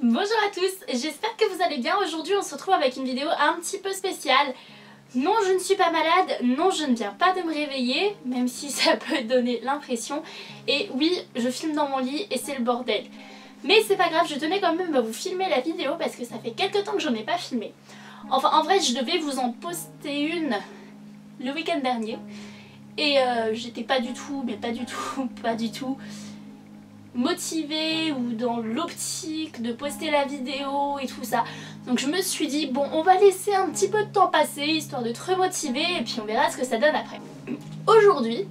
Bonjour à tous, j'espère que vous allez bien. Aujourd'hui on se retrouve avec une vidéo un petit peu spéciale. Non, je ne suis pas malade, non, je ne viens pas de me réveiller, même si ça peut donner l'impression. Et oui, je filme dans mon lit et c'est le bordel. Mais c'est pas grave, je tenais quand même à vous filmer la vidéo parce que ça fait quelques temps que j'en ai pas filmé. Enfin, en vrai, je devais vous en poster une le week-end dernier. Et j'étais pas du tout, mais pas du tout motivée ou dans l'optique de poster la vidéo et tout ça. Donc je me suis dit bon, on va laisser un petit peu de temps passer histoire de te remotiver et puis on verra ce que ça donne après. Aujourd'hui,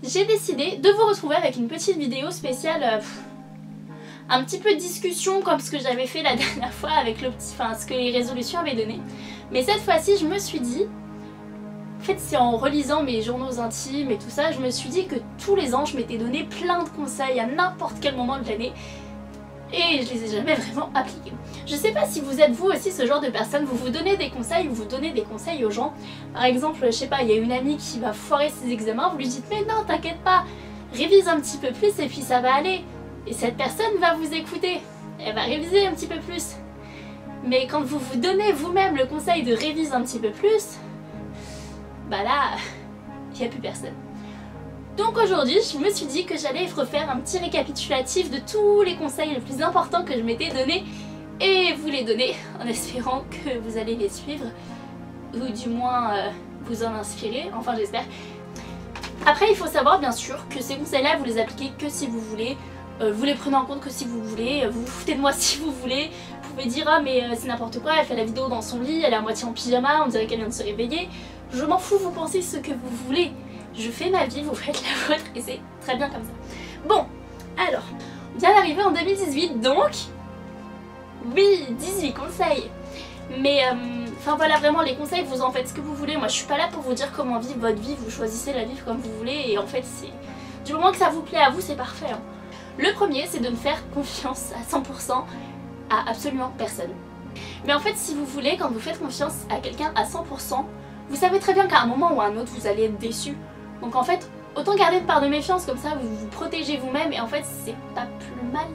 j'ai décidé de vous retrouver avec une petite vidéo spéciale un petit peu de discussion comme ce que j'avais fait la dernière fois avec le petit, enfin ce que les résolutions avaient donné. Mais cette fois-ci, je me suis dit, en fait c'est en relisant mes journaux intimes et tout ça, je me suis dit que tous les ans je m'étais donné plein de conseils à n'importe quel moment de l'année et je les ai jamais vraiment appliqués. Je sais pas si vous êtes vous aussi ce genre de personne, vous vous donnez des conseils ou vous donnez des conseils aux gens. Par exemple, je sais pas, il y a une amie qui va foirer ses examens, vous lui dites mais non t'inquiète pas, révise un petit peu plus et puis ça va aller. Et cette personne va vous écouter, elle va réviser un petit peu plus. Mais quand vous vous donnez vous-même le conseil de réviser un petit peu plus, bah là, il n'y a plus personne. Donc aujourd'hui, je me suis dit que j'allais refaire un petit récapitulatif de tous les conseils les plus importants que je m'étais donnés et vous les donner en espérant que vous allez les suivre ou du moins vous en inspirer, enfin j'espère. Après, il faut savoir bien sûr que ces conseils-là, vous les appliquez que si vous voulez, vous les prenez en compte que si vous voulez, vous vous foutez de moi si vous voulez. Vous pouvez dire ah mais c'est n'importe quoi, elle fait la vidéo dans son lit, elle est à moitié en pyjama, on dirait qu'elle vient de se réveiller. Je m'en fous, vous pensez ce que vous voulez. Je fais ma vie, vous faites la vôtre et c'est très bien comme ça. Bon, alors, on vient d'arriver en 2018 donc, oui, 18 conseils. Mais, enfin voilà, vraiment les conseils, vous en faites ce que vous voulez. Moi je suis pas là pour vous dire comment vivre votre vie, vous choisissez la vivre comme vous voulez. Et en fait, c'est du moment que ça vous plaît à vous, c'est parfait. Hein. Le premier, c'est de ne faire confiance à 100% à absolument personne. Mais en fait, si vous voulez, quand vous faites confiance à quelqu'un à 100%, vous savez très bien qu'à un moment ou à un autre, vous allez être déçu. Donc en fait, autant garder une part de méfiance, comme ça vous vous protégez vous-même et en fait, c'est pas plus mal.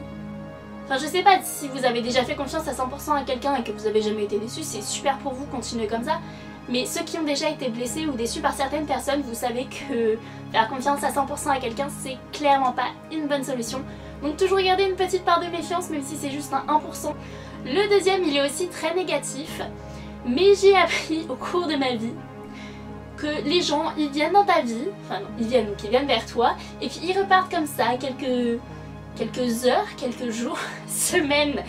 Enfin, je sais pas si vous avez déjà fait confiance à 100% à quelqu'un et que vous avez jamais été déçu, c'est super pour vous, continuez comme ça. Mais ceux qui ont déjà été blessés ou déçus par certaines personnes, vous savez que faire confiance à 100% à quelqu'un, c'est clairement pas une bonne solution. Donc toujours garder une petite part de méfiance, même si c'est juste un 1%. Le deuxième, il est aussi très négatif, mais j'ai appris au cours de ma vie que les gens, ils viennent dans ta vie, enfin non, ils viennent vers toi, et puis ils repartent comme ça quelques heures, quelques jours, semaines,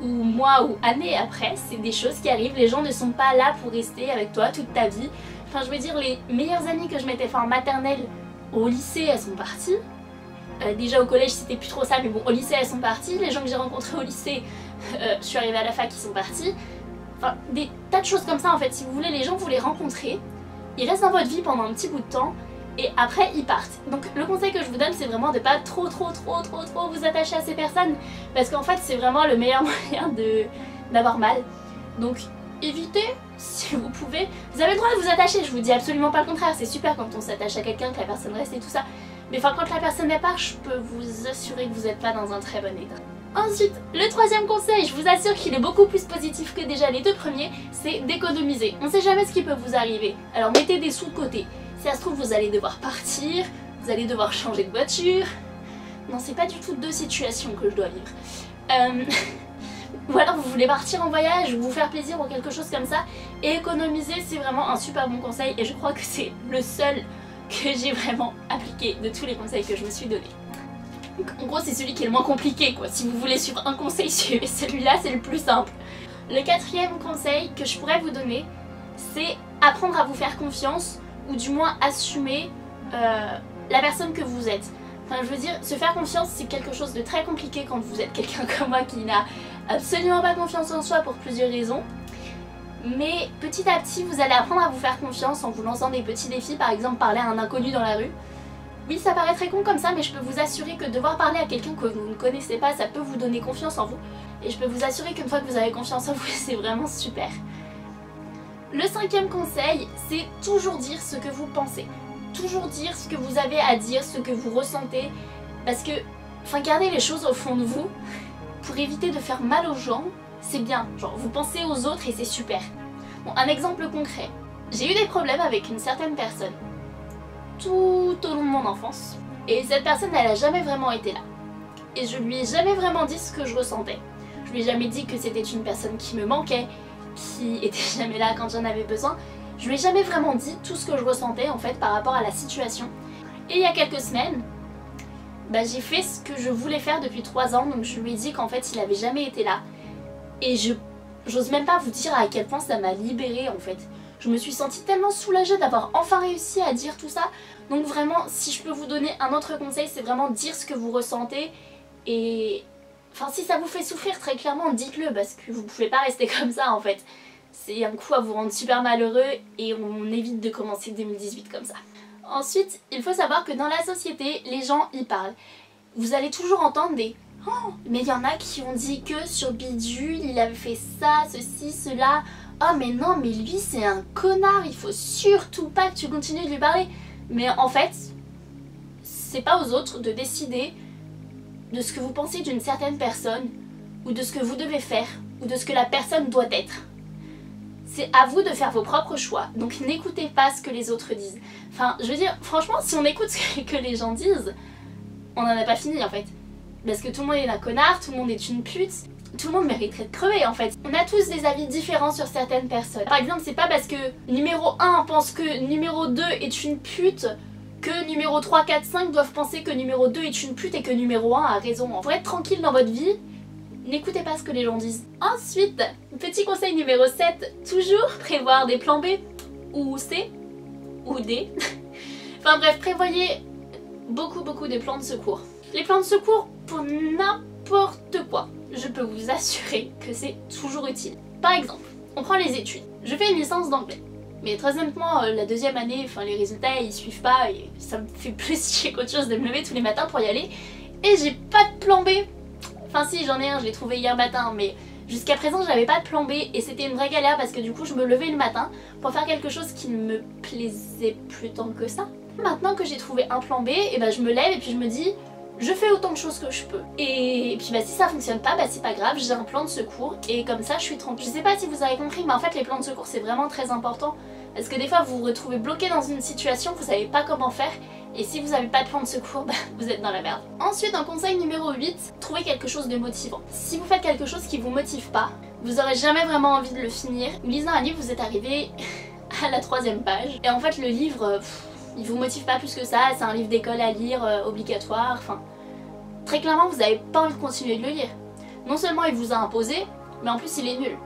ou mois ou années après, c'est des choses qui arrivent, les gens ne sont pas là pour rester avec toi toute ta vie. Enfin je veux dire, les meilleures amies que je m'étais fait en maternelle, au lycée elles sont parties. Déjà au collège c'était plus trop ça, mais bon au lycée elles sont parties, les gens que j'ai rencontrés au lycée, je suis arrivée à la fac, ils sont partis. Enfin des tas de choses comme ça en fait, si vous voulez les gens vous les rencontrez, ils restent dans votre vie pendant un petit bout de temps, et après ils partent. Donc le conseil que je vous donne c'est vraiment de pas trop vous attacher à ces personnes parce qu'en fait c'est vraiment le meilleur moyen d'avoir mal. Donc évitez si vous pouvez. Vous avez le droit de vous attacher, je vous dis absolument pas le contraire, c'est super quand on s'attache à quelqu'un, que la personne reste et tout ça. Mais enfin quand la personne est part, je peux vous assurer que vous n'êtes pas dans un très bon état. Ensuite, le troisième conseil, je vous assure qu'il est beaucoup plus positif que déjà les deux premiers, c'est d'économiser. On sait jamais ce qui peut vous arriver, alors mettez des sous de côté. Si ça se trouve, vous allez devoir partir, vous allez devoir changer de voiture. Non, c'est pas du tout deux situations que je dois vivre. Ou alors vous voulez partir en voyage ou vous faire plaisir ou quelque chose comme ça. Et économiser, c'est vraiment un super bon conseil et je crois que c'est le seul que j'ai vraiment appliqué de tous les conseils que je me suis donné. En gros, c'est celui qui est le moins compliqué quoi. Si vous voulez suivre un conseil, suivez celui-là, c'est le plus simple. Le quatrième conseil que je pourrais vous donner, c'est apprendre à vous faire confiance ou du moins assumer la personne que vous êtes. Enfin je veux dire, se faire confiance c'est quelque chose de très compliqué quand vous êtes quelqu'un comme moi qui n'a absolument pas confiance en soi pour plusieurs raisons. Mais petit à petit vous allez apprendre à vous faire confiance en vous lançant des petits défis, par exemple parler à un inconnu dans la rue. Oui ça paraît très con comme ça mais je peux vous assurer que devoir parler à quelqu'un que vous ne connaissez pas ça peut vous donner confiance en vous. Et je peux vous assurer qu'une fois que vous avez confiance en vous c'est vraiment super. Le cinquième conseil, c'est toujours dire ce que vous pensez. Toujours dire ce que vous avez à dire, ce que vous ressentez. Parce que, enfin, gardez les choses au fond de vous pour pour éviter de faire mal aux gens, c'est bien. Genre, vous pensez aux autres et c'est super. Bon, un exemple concret. J'ai eu des problèmes avec une certaine personne tout au long de mon enfance. Et cette personne, elle a jamais vraiment été là. Et je lui ai jamais vraiment dit ce que je ressentais. Je lui ai jamais dit que c'était une personne qui me manquait, qui était jamais là quand j'en avais besoin. Je lui ai jamais vraiment dit tout ce que je ressentais en fait par rapport à la situation. Et il y a quelques semaines, j'ai fait ce que je voulais faire depuis 3 ans, donc je lui ai dit qu'en fait il avait jamais été là. Et j'ose même pas vous dire à quel point ça m'a libérée en fait. Je me suis sentie tellement soulagée d'avoir enfin réussi à dire tout ça. Donc vraiment, si je peux vous donner un autre conseil, c'est vraiment dire ce que vous ressentez. Et enfin, si ça vous fait souffrir, très clairement, dites-le, parce que vous pouvez pas rester comme ça en fait. C'est un coup à vous rendre super malheureux et on évite de commencer 2018 comme ça. Ensuite, il faut savoir que dans la société, les gens y parlent. Vous allez toujours entendre des « Oh, mais il y en a qui ont dit que sur Bidule, il avait fait ça, ceci, cela. Oh mais non, mais lui c'est un connard, il faut surtout pas que tu continues de lui parler. » Mais en fait, c'est pas aux autres de décider de ce que vous pensez d'une certaine personne, ou de ce que vous devez faire, ou de ce que la personne doit être. C'est à vous de faire vos propres choix, donc n'écoutez pas ce que les autres disent. Enfin, je veux dire, franchement, si on écoute ce que les gens disent, on n'en a pas fini en fait. Parce que tout le monde est un connard, tout le monde est une pute, tout le monde mériterait de crever en fait. On a tous des avis différents sur certaines personnes. Par exemple, c'est pas parce que numéro 1 pense que numéro 2 est une pute que numéro 3, 4, 5 doivent penser que numéro 2 est une pute et que numéro 1 a raison. Pour être tranquille dans votre vie, n'écoutez pas ce que les gens disent. Ensuite, petit conseil numéro 7, toujours prévoir des plans B ou C ou D. Enfin bref, prévoyez beaucoup de plans de secours. Les plans de secours pour n'importe quoi. Je peux vous assurer que c'est toujours utile. Par exemple, on prend les études. Je fais une licence d'anglais. Mais très honnêtement, la deuxième année, les résultats ils suivent pas et ça me fait plus chier qu'autre chose de me lever tous les matins pour y aller. Et j'ai pas de plan B. Enfin si, j'en ai un, je l'ai trouvé hier matin, mais jusqu'à présent j'avais pas de plan B et c'était une vraie galère parce que du coup je me levais le matin pour faire quelque chose qui ne me plaisait plus tant que ça. Maintenant que j'ai trouvé un plan B, je me lève et puis je me dis je fais autant de choses que je peux. Et puis si ça fonctionne pas, c'est pas grave, j'ai un plan de secours et comme ça je suis tranquille. Je sais pas si vous avez compris, mais en fait les plans de secours c'est vraiment très important parce que des fois vous vous retrouvez bloqué dans une situation, vous savez pas comment faire et si vous avez pas de plan de secours, vous êtes dans la merde. Ensuite, en conseil numéro 8, trouvez quelque chose de motivant. Si vous faites quelque chose qui vous motive pas, vous aurez jamais vraiment envie de le finir. Lisant un livre, vous êtes arrivé à la 3e page et en fait le livre, il vous motive pas plus que ça, c'est un livre d'école à lire, obligatoire, enfin... Très clairement, vous n'avez pas envie de continuer de le lire. Non seulement il vous a imposé, mais en plus il est nul.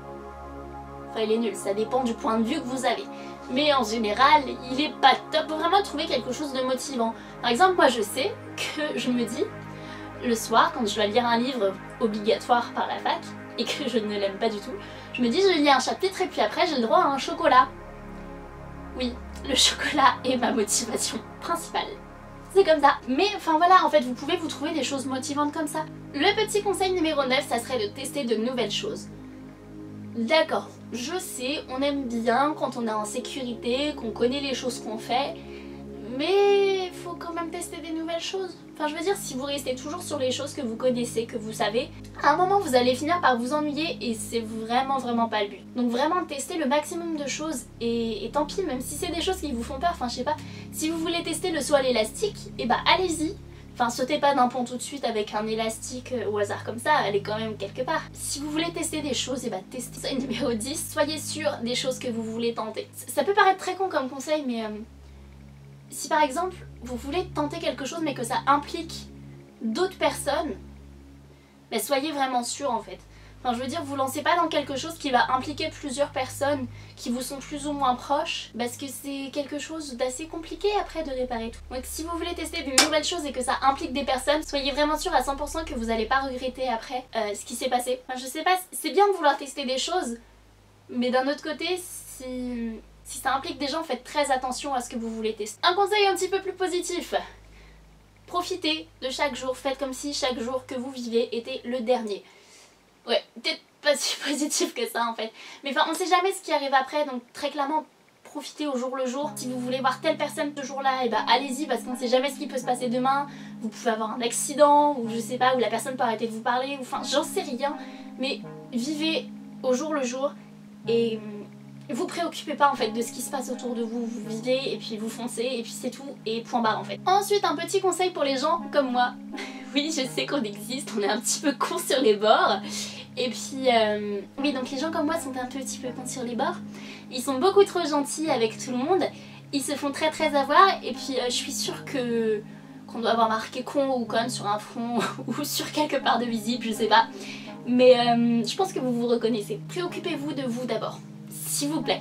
Enfin il est nul, ça dépend du point de vue que vous avez. Mais en général, il est pas top. Faut vraiment trouver quelque chose de motivant. Par exemple, moi je sais que je me dis, le soir, quand je dois lire un livre obligatoire par la fac, et que je ne l'aime pas du tout, je me dis je lis un chapitre et puis après j'ai le droit à un chocolat. Oui, le chocolat est ma motivation principale. C'est comme ça. Mais enfin voilà, en fait vous pouvez vous trouver des choses motivantes comme ça. Le petit conseil numéro 9, ça serait de tester de nouvelles choses. D'accord, je sais, on aime bien quand on est en sécurité, qu'on connaît les choses qu'on fait, mais faut quand même tester des nouvelles choses. Enfin je veux dire, si vous restez toujours sur les choses que vous connaissez, que vous savez, à un moment vous allez finir par vous ennuyer et c'est vraiment pas le but. Donc vraiment testez le maximum de choses et tant pis, même si c'est des choses qui vous font peur, enfin je sais pas, si vous voulez tester le saut à l'élastique, allez-y. Enfin sautez pas d'un pont tout de suite avec un élastique au hasard comme ça, allez quand même quelque part. Si vous voulez tester des choses, testez. Conseil numéro 10, soyez sûr des choses que vous voulez tenter. Ça peut paraître très con comme conseil, mais si par exemple vous voulez tenter quelque chose mais que ça implique d'autres personnes, soyez vraiment sûr en fait. Enfin je veux dire, vous lancez pas dans quelque chose qui va impliquer plusieurs personnes qui vous sont plus ou moins proches, parce que c'est quelque chose d'assez compliqué après de réparer tout. Donc si vous voulez tester de nouvelles choses et que ça implique des personnes, soyez vraiment sûr à 100% que vous n'allez pas regretter après ce qui s'est passé. Enfin je sais pas, c'est bien de vouloir tester des choses, mais d'un autre côté, si ça implique des gens, faites très attention à ce que vous voulez tester. Un conseil un petit peu plus positif. Profitez de chaque jour, faites comme si chaque jour que vous vivez était le dernier. Ouais, peut-être pas si positif que ça en fait. Mais enfin, on sait jamais ce qui arrive après, donc très clairement, profiter au jour le jour. Si vous voulez voir telle personne ce jour-là, et bah allez-y parce qu'on sait jamais ce qui peut se passer demain. Vous pouvez avoir un accident ou je sais pas, ou la personne peut arrêter de vous parler, ou enfin j'en sais rien. Mais vivez au jour le jour et vous préoccupez pas en fait de ce qui se passe autour de vous. Vous vivez et puis vous foncez et puis c'est tout et point barre en fait. Ensuite un petit conseil pour les gens comme moi. Oui je sais qu'on existe, on est un petit peu cons sur les bords. Et puis oui donc les gens comme moi sont un petit peu cons sur les bords. Ils sont beaucoup trop gentils avec tout le monde. Ils se font très avoir et puis je suis sûre qu'on doit avoir marqué con ou con sur un front ou sur quelque part de visible, je sais pas. Mais je pense que vous vous reconnaissez. Préoccupez-vous de vous d'abord, s'il vous plaît.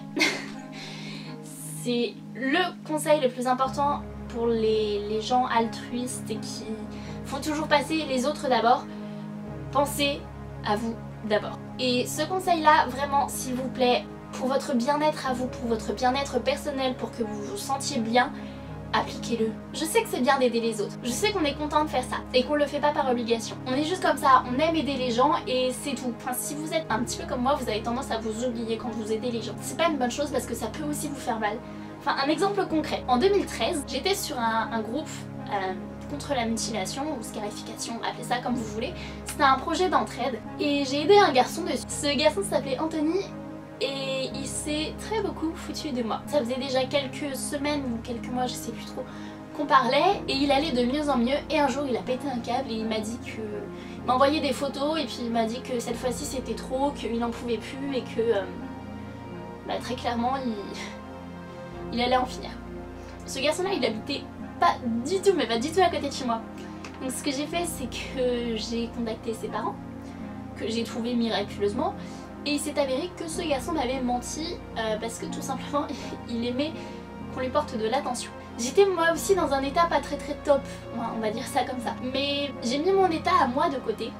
C'est le conseil le plus important pour les gens altruistes et qui font toujours passer les autres d'abord. Pensez à vous d'abord. Et ce conseil-là, vraiment, s'il vous plaît, pour votre bien-être à vous, pour votre bien-être personnel, pour que vous vous sentiez bien, appliquez-le. Je sais que c'est bien d'aider les autres, je sais qu'on est content de faire ça et qu'on le fait pas par obligation. On est juste comme ça, on aime aider les gens et c'est tout. Enfin, si vous êtes un petit peu comme moi, vous avez tendance à vous oublier quand vous aidez les gens. C'est pas une bonne chose parce que ça peut aussi vous faire mal. Enfin, un exemple concret. En 2013, j'étais sur un groupe contre la mutilation ou scarification, appelez ça comme vous voulez. C'était un projet d'entraide et j'ai aidé un garçon dessus. Ce garçon s'appelait Anthony et il s'est très beaucoup foutu de moi. Ça faisait déjà quelques semaines ou quelques mois, je sais plus trop, qu'on parlait et il allait de mieux en mieux et un jour il a pété un câble et il m'a dit que... Il m'a envoyé des photos et puis il m'a dit que cette fois-ci c'était trop, qu'il n'en pouvait plus et que très clairement il allait en finir. Ce garçon là il habitait pas du tout, mais pas du tout à côté de chez moi. Donc ce que j'ai fait c'est que j'ai contacté ses parents, que j'ai trouvé miraculeusement. Et il s'est avéré que ce garçon m'avait menti parce que tout simplement il aimait qu'on lui porte de l'attention. J'étais moi aussi dans un état pas très top, on va dire ça comme ça. Mais j'ai mis mon état à moi de côté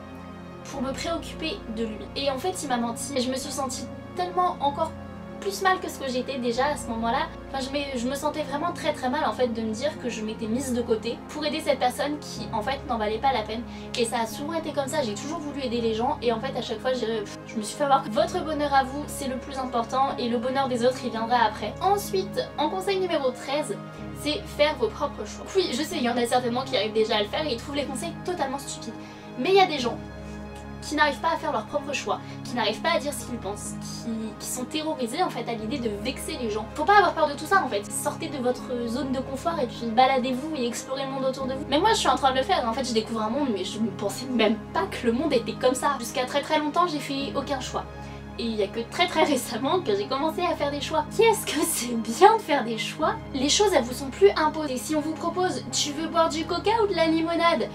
pour me préoccuper de lui. Et en fait il m'a menti et je me suis sentie tellement encore plus mal que ce que j'étais déjà à ce moment-là. Enfin je me sentais vraiment très mal en fait de me dire que je m'étais mise de côté pour aider cette personne qui en fait n'en valait pas la peine. Et ça a souvent été comme ça, j'ai toujours voulu aider les gens et en fait à chaque fois je me suis fait avoir. Votre bonheur à vous c'est le plus important et le bonheur des autres il viendra après. Ensuite, en conseil numéro 13, c'est faire vos propres choix. Oui je sais, il y en a certainement qui arrivent déjà à le faire et ils trouvent les conseils totalement stupides. Mais il y a des gens qui n'arrivent pas à faire leurs propres choix, qui n'arrivent pas à dire ce qu'ils pensent, qui sont terrorisés en fait à l'idée de vexer les gens. Faut pas avoir peur de tout ça en fait, sortez de votre zone de confort et puis baladez-vous et explorez le monde autour de vous. Mais moi je suis en train de le faire, en fait je découvre un monde mais je ne pensais même pas que le monde était comme ça. Jusqu'à très longtemps j'ai fait aucun choix. Et il y a que très récemment que j'ai commencé à faire des choix. Qu'est-ce que c'est bien de faire des choix? Les choses elles vous sont plus imposées. Si on vous propose tu veux boire du coca ou de la limonade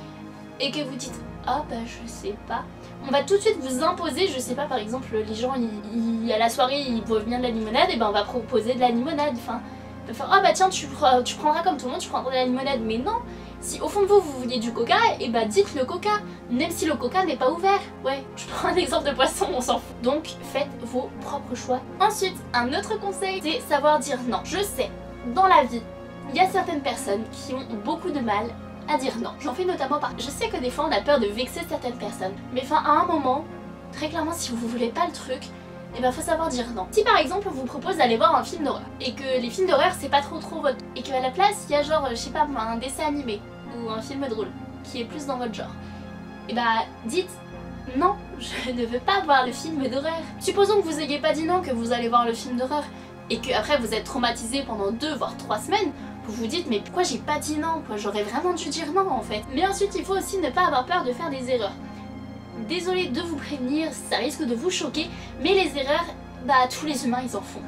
et que vous dites ah bah je sais pas, on va tout de suite vous imposer, je sais pas, par exemple les gens à la soirée ils boivent bien de la limonade et ben on va proposer de la limonade. Enfin on va faire ah bah tiens tu prendras comme tout le monde, tu prendras de la limonade. Mais non, si au fond de vous vous vouliez du coca, et bah dites le coca, même si le coca n'est pas ouvert. Ouais, je prends un exemple de poisson, on s'en fout. Donc faites vos propres choix. Ensuite, un autre conseil, c'est savoir dire non. Je sais, dans la vie, il y a certaines personnes qui ont beaucoup de mal à dire non. J'en fais notamment par... Je sais que des fois on a peur de vexer certaines personnes, mais enfin à un moment, très clairement si vous voulez pas le truc, et ben faut savoir dire non. Si par exemple on vous propose d'aller voir un film d'horreur, et que les films d'horreur c'est pas trop votre... et qu'à la place il y a genre, je sais pas moi, un dessin animé, ou un film drôle, qui est plus dans votre genre, et bah dites non, je ne veux pas voir le film d'horreur. Supposons que vous ayez pas dit non, que vous allez voir le film d'horreur, et que après vous êtes traumatisé pendant 2 voire 3 semaines, vous vous dites mais pourquoi j'ai pas dit non quoi, j'aurais vraiment dû dire non en fait. Mais ensuite il faut aussi ne pas avoir peur de faire des erreurs. Désolée de vous prévenir, ça risque de vous choquer, mais les erreurs, bah tous les humains ils en font.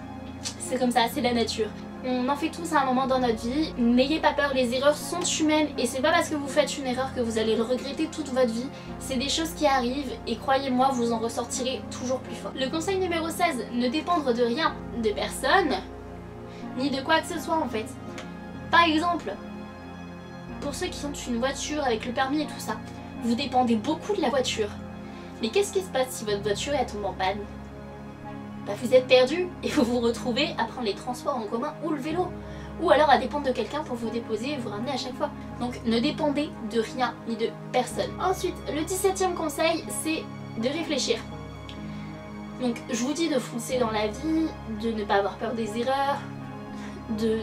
C'est comme ça, c'est la nature. On en fait tous à un moment dans notre vie, n'ayez pas peur, les erreurs sont humaines et c'est pas parce que vous faites une erreur que vous allez le regretter toute votre vie. C'est des choses qui arrivent et croyez-moi, vous en ressortirez toujours plus fort. Le conseil numéro 16, ne dépendre de rien, de personne, ni de quoi que ce soit en fait. Par exemple, pour ceux qui ont une voiture avec le permis et tout ça, vous dépendez beaucoup de la voiture. Mais qu'est-ce qui se passe si votre voiture elle tombe en panne? Bah vous êtes perdu et vous vous retrouvez à prendre les transports en commun ou le vélo. Ou alors à dépendre de quelqu'un pour vous déposer et vous ramener à chaque fois. Donc ne dépendez de rien ni de personne. Ensuite, le 17e conseil, c'est de réfléchir. Donc je vous dis de foncer dans la vie, de ne pas avoir peur des erreurs,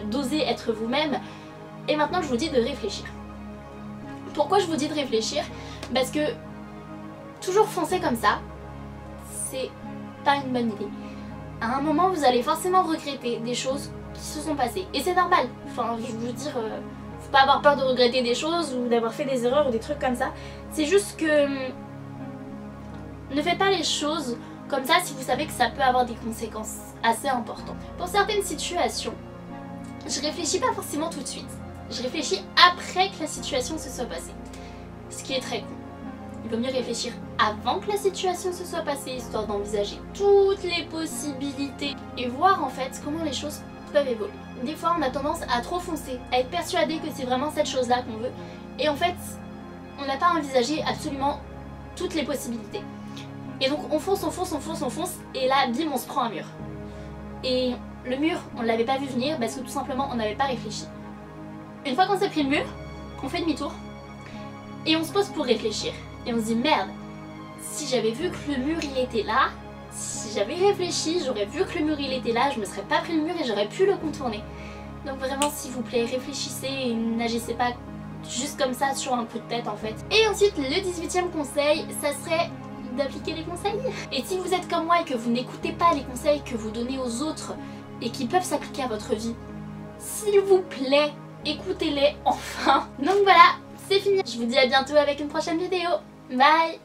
d'oser être vous-même. Et maintenant je vous dis de réfléchir. Pourquoi je vous dis de réfléchir? Parce que toujours foncer comme ça, c'est pas une bonne idée. À un moment vous allez forcément regretter des choses qui se sont passées. Et c'est normal, enfin je veux dire, faut pas avoir peur de regretter des choses ou d'avoir fait des erreurs ou des trucs comme ça. C'est juste que ne faites pas les choses comme ça si vous savez que ça peut avoir des conséquences assez importantes. Pour certaines situations, je réfléchis pas forcément tout de suite. Je réfléchis après que la situation se soit passée. Ce qui est très con. Il vaut mieux réfléchir avant que la situation se soit passée, histoire d'envisager toutes les possibilités et voir en fait comment les choses peuvent évoluer. Des fois on a tendance à trop foncer, à être persuadé que c'est vraiment cette chose-là qu'on veut, et en fait on n'a pas envisagé absolument toutes les possibilités. Et donc on fonce, et là bim on se prend un mur. Et le mur on ne l'avait pas vu venir parce que tout simplement on n'avait pas réfléchi. Une fois qu'on s'est pris le mur, on fait demi-tour et on se pose pour réfléchir. Et on se dit merde, si j'avais vu que le mur il était là, si j'avais réfléchi, j'aurais vu que le mur il était là, je me serais pas pris le mur et j'aurais pu le contourner. Donc vraiment s'il vous plaît, réfléchissez et n'agissez pas juste comme ça sur un coup de tête en fait. Et ensuite le 18e conseil, ça serait d'appliquer les conseils. Et si vous êtes comme moi et que vous n'écoutez pas les conseils que vous donnez aux autres et qui peuvent s'appliquer à votre vie, s'il vous plaît, écoutez-les enfin. Donc voilà, c'est fini. Je vous dis à bientôt avec une prochaine vidéo. Bye.